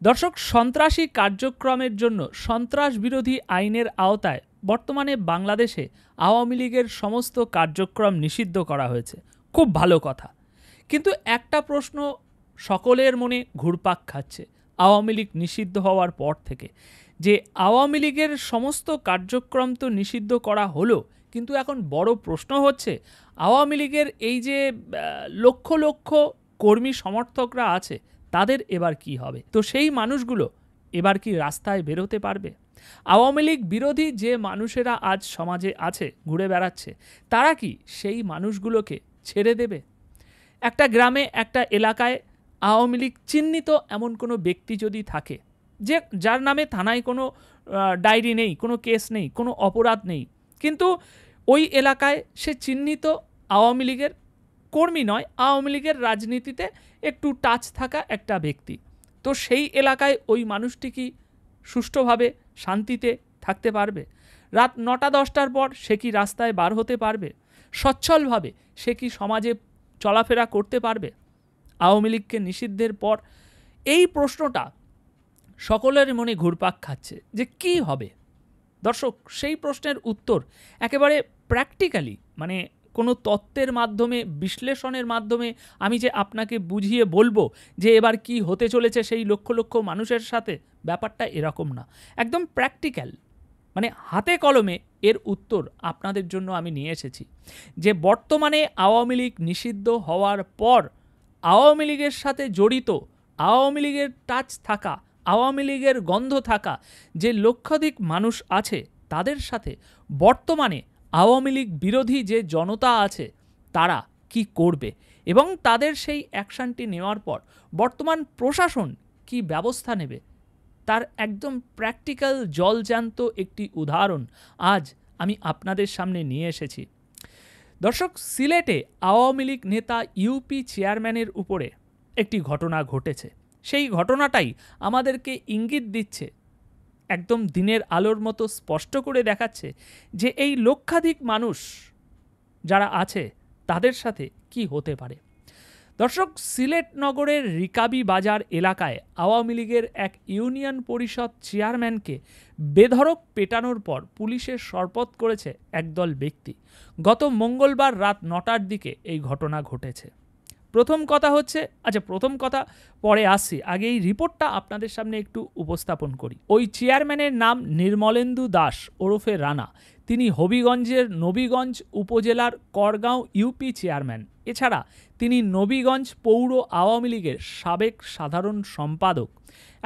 দর্শক, সন্ত্রাসী কার্যক্রমের জন্য সন্ত্রাস বিরোধী আইনের আওতায় বর্তমানে বাংলাদেশে আওয়ামী লীগের সমস্ত কার্যক্রম নিষিদ্ধ করা হয়েছে। খুব ভালো কথা, কিন্তু একটা প্রশ্ন সকলের মনে ঘুরপাক খাচ্ছে আওয়ামী লীগ নিষিদ্ধ হওয়ার পর থেকে, যে আওয়ামী লীগের সমস্ত কার্যক্রম তো নিষিদ্ধ করা হলো, কিন্তু এখন বড় প্রশ্ন হচ্ছে আওয়ামী লীগের এই যে লক্ষ লক্ষ কর্মী সমর্থকরা আছে তাদের এবার কি হবে? তো সেই মানুষগুলো এবার কি রাস্তায় বেরোতে পারবে? আওয়ামী লীগ বিরোধী যে মানুষেরা আজ সমাজে আছে, ঘুরে বেড়াচ্ছে, তারা কি সেই মানুষগুলোকে ছেড়ে দেবে? একটা গ্রামে, একটা এলাকায় আওয়ামী লীগ চিহ্নিত এমন কোনো ব্যক্তি যদি থাকে, যে যার নামে থানায় কোনো ডায়েরি নেই, কোনো কেস নেই, কোনো অপরাধ নেই, কিন্তু ওই এলাকায় সে চিহ্নিত আওয়ামী লীগের কর্মী নয়, আওয়ামী লীগের রাজনীতিতে একটু টাচ থাকা একটা ব্যক্তি, তো সেই এলাকায় ওই মানুষটি কি সুষ্ঠুভাবে শান্তিতে থাকতে পারবে? রাত 9টা-10টার পর সে কি রাস্তায় বার হতে পারবে? সচ্ছলভাবে সে কি সমাজে চলাফেরা করতে পারবে আওয়ামী লীগকে নিষিদ্ধের পর? এই প্রশ্নটা সকলের মনে ঘুরপাক খাচ্ছে যে কি হবে। দর্শক, সেই প্রশ্নের উত্তর একেবারে প্র্যাকটিক্যালি, মানে কোনো তত্ত্বের মাধ্যমে, বিশ্লেষণের মাধ্যমে আমি যে আপনাকে বুঝিয়ে বলবো যে এবার কি হতে চলেছে সেই লক্ষ লক্ষ মানুষের সাথে, ব্যাপারটা এরকম না। একদম প্র্যাকটিক্যাল, মানে হাতে কলমে এর উত্তর আপনাদের জন্য আমি নিয়ে এসেছি। যে বর্তমানে আওয়ামী লীগ নিষিদ্ধ হওয়ার পর আওয়ামী লীগের সাথে জড়িত, আওয়ামী লীগের টাচ থাকা, আওয়ামী লীগের গন্ধ থাকা যে লক্ষাধিক মানুষ আছে, তাদের সাথে বর্তমানে আওয়ামী লীগ বিরোধী যে জনতা আছে তারা কি করবে, এবং তাদের সেই অ্যাকশনটি নেওয়ার পর বর্তমান প্রশাসন কি ব্যবস্থা নেবে, তার একদম প্র্যাকটিক্যাল জলজ্যান্ত একটি উদাহরণ আজ আমি আপনাদের সামনে নিয়ে এসেছি। দর্শক, সিলেটে আওয়ামী লীগ নেতা ইউপি চেয়ারম্যানের উপরে একটি ঘটনা ঘটেছে। সেই ঘটনাটাই আমাদেরকে ইঙ্গিত দিচ্ছে, একদম দিনের আলোর মতো স্পষ্ট করে দেখাচ্ছে যে এই লক্ষাধিক মানুষ যারা আছে তাদের সাথে কি হতে পারে। দর্শক, সিলেট নগরের রিকাবি বাজার এলাকায় আওয়ামী লীগের এক ইউনিয়ন পরিষদ চেয়ারম্যানকে বেধড়ক পেটানোর পর পুলিশের শরপথ করেছে একদল ব্যক্তি। গত মঙ্গলবার রাত 9টার দিকে এই ঘটনা ঘটেছে। প্রথম কথা হচ্ছে, প্রথম কথা পরে আসছি, আগে এই রিপোর্টটা আপনাদের সামনে একটু উপস্থাপন করি। ওই চেয়ারম্যানের নাম নির্মলেন্দু দাস ওরফে রানা। তিনি হবিগঞ্জের নবীগঞ্জ উপজেলার করগাঁও ইউপি চেয়ারম্যান। এছাড়া তিনি নবীগঞ্জ পৌর আওয়ামী লীগের সাবেক সাধারণ সম্পাদক।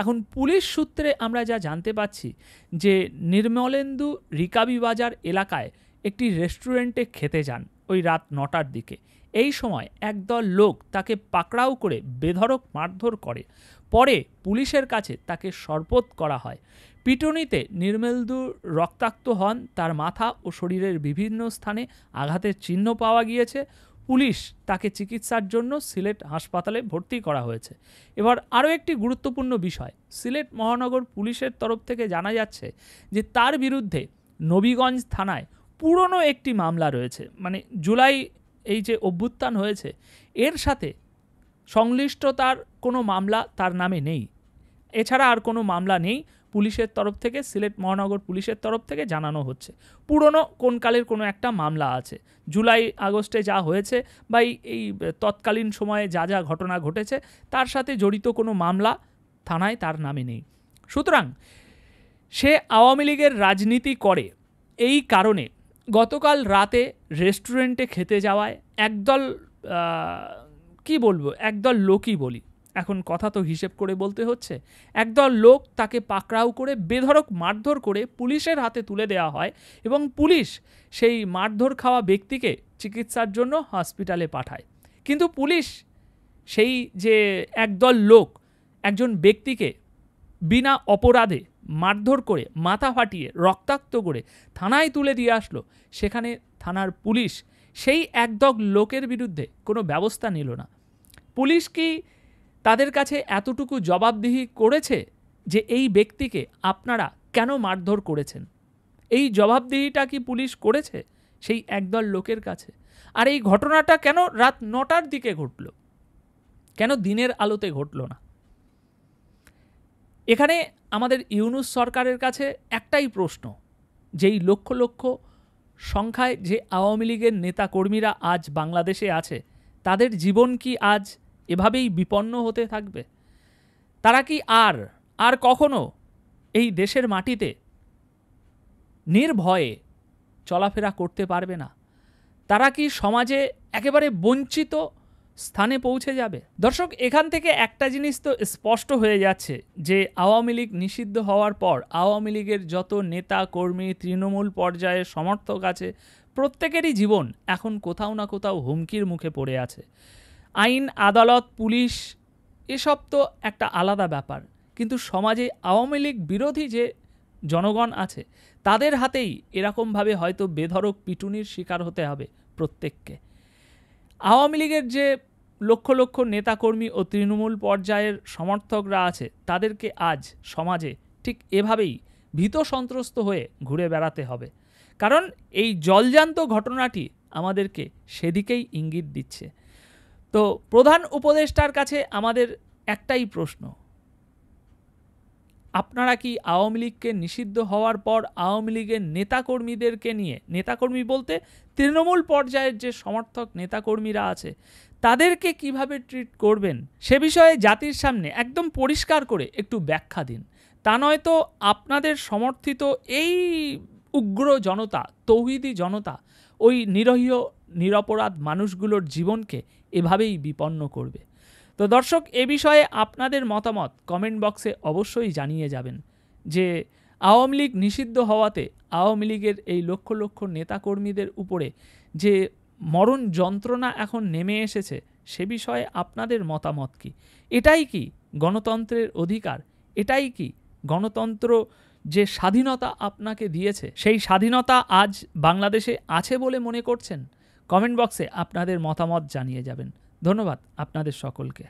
এখন পুলিশ সূত্রে আমরা যা জানতে পাচ্ছি যে নির্মলেন্দু রিকাবি বাজার এলাকায় একটি রেস্টুরেন্টে খেতে যান ওই রাত 9টার দিকে। এই সময় একদল লোক তাকে পাকড়াও করে বেধড়ক মারধর করে। পরে পুলিশের কাছে তাকে শরপথ করা হয়। পিটুনিতে নির্মলেন্দু রক্তাক্ত হন, তার মাথা ও শরীরের বিভিন্ন স্থানে আঘাতের চিহ্ন পাওয়া গিয়েছে। পুলিশ তাকে চিকিৎসার জন্য সিলেট হাসপাতালে ভর্তি করা হয়েছে। এবার আরও একটি গুরুত্বপূর্ণ বিষয়, সিলেট মহানগর পুলিশের তরফ থেকে জানা যাচ্ছে যে তার বিরুদ্ধে নবীগঞ্জ থানায় পুরনো একটি মামলা রয়েছে। মানে জুলাই এই যে অভ্যুত্থান হয়েছে এর সাথে সংশ্লিষ্টতার কোনো মামলা তার নামে নেই, এছাড়া আর কোনো মামলা নেই পুলিশের তরফ থেকে, সিলেট মহানগর পুলিশের তরফ থেকে জানানো হচ্ছে। পুরনো কোনকালের কোনো একটা মামলা আছে, জুলাই আগস্টে যা হয়েছে বা এই তৎকালীন সময়ে যা যা ঘটনা ঘটেছে তার সাথে জড়িত কোনো মামলা থানায় তার নামে নেই। সুতরাং সে আওয়ামী লীগের রাজনীতি করে, এই কারণে গতকাল রাতে রেস্টুরেন্টে খেতে যাওয়ায় একদল একদল লোকই বলি, এখন কথা তো হিসেব করে বলতে হচ্ছে, একদল লোক তাকে পাকড়াও করে বেধড়ক মারধর করে পুলিশের হাতে তুলে দেওয়া হয় এবং পুলিশ সেই মারধর খাওয়া ব্যক্তিকে চিকিৎসার জন্য হসপিটালে পাঠায়। কিন্তু পুলিশ সেই যে একদল লোক একজন ব্যক্তিকে বিনা অপরাধে মারধর করে, মাথা ফাটিয়ে, রক্তাক্ত করে থানায় তুলে দিয়ে আসলো, সেখানে থানার পুলিশ সেই একদল লোকের বিরুদ্ধে কোনো ব্যবস্থা নিল না। পুলিশ কি তাদের কাছে এতটুকু জবাবদিহি করেছে যে এই ব্যক্তিকে আপনারা কেন মারধর করেছেন? এই জবাবদিহিটা কি পুলিশ করেছে সেই একদল লোকের কাছে? আর এই ঘটনাটা কেন রাত 9টার দিকে ঘটল, কেন দিনের আলোতে ঘটল না? এখানে আমাদের ইউনূস সরকারের কাছে একটাই প্রশ্ন, যেই লক্ষ লক্ষ সংখ্যায় যে আওয়ামী লীগের নেতাকর্মীরা আজ বাংলাদেশে আছে, তাদের জীবন কি আজ এভাবেই বিপন্ন হতে থাকবে? তারা কি আর কখনো এই দেশের মাটিতে নির্ভয়ে চলাফেরা করতে পারবে না? তারা কি সমাজে একেবারে বঞ্চিত স্থানে পৌঁছে যাবে? দর্শক, এখান থেকে একটা জিনিস তো স্পষ্ট হয়ে যাচ্ছে যে আওয়ামী লীগ নিষিদ্ধ হওয়ার পর আওয়ামী লীগের যত নেতা কর্মী, তৃণমূল পর্যায়ের সমর্থক আছে, প্রত্যেকেরই জীবন এখন কোথাও না কোথাও হুমকির মুখে পড়ে আছে। আইন, আদালত, পুলিশ এসব তো একটা আলাদা ব্যাপার, কিন্তু সমাজে আওয়ামী লীগ বিরোধী যে জনগণ আছে তাদের হাতেই এরকমভাবে হয়তো বেধড়ক পিটুনির শিকার হতে হবে প্রত্যেককে। আওয়ামী লীগের যে লক্ষ লক্ষ নেতাকর্মী ও তৃণমূল পর্যায়ের সমর্থকরা আছে, তাদেরকে আজ সমাজে ঠিক এভাবেই ভীত সন্ত্রস্ত হয়ে ঘুরে বেড়াতে হবে, কারণ এই জলজান্ত ঘটনাটি আমাদেরকে সেদিকেই ইঙ্গিত দিচ্ছে। তো প্রধান উপদেষ্টার কাছে আমাদের একটাই প্রশ্ন, আপনারা কি আওয়ামী লীগকে নিষিদ্ধ হওয়ার পর আওয়ামী লীগের নেতাকর্মীদেরকে নিয়ে, নেতাকর্মী বলতে তৃণমূল পর্যায়ের যে সমর্থক নেতাকর্মীরা আছে, তাদেরকে কিভাবে ট্রিট করবেন সে বিষয়ে জাতির সামনে একদম পরিষ্কার করে একটু ব্যাখ্যা দিন। তা নয়তো আপনাদের সমর্থিত এই উগ্র জনতা, তৌহিদি জনতা ওই নিরপরাধ মানুষগুলোর জীবনকে এভাবেই বিপন্ন করবে। তো দর্শক, এ বিষয়ে আপনাদের মতামত কমেন্ট বক্সে অবশ্যই জানিয়ে যাবেন যে আওয়ামী লীগ নিষিদ্ধ হওয়াতে আওয়ামী লীগের এই লক্ষ লক্ষ নেতাকর্মীদের উপরে যে মরণ যন্ত্রণা এখন নেমে এসেছে, সে বিষয়ে আপনাদের মতামত কি? এটাই কি গণতন্ত্রের অধিকার? এটাই কি গণতন্ত্র যে স্বাধীনতা আপনাকে দিয়েছে, সেই স্বাধীনতা আজ বাংলাদেশে আছে বলে মনে করছেন? কমেন্ট বক্সে আপনাদের মতামত জানিয়ে যাবেন। ধন্যবাদ আপনাদের সকলকে।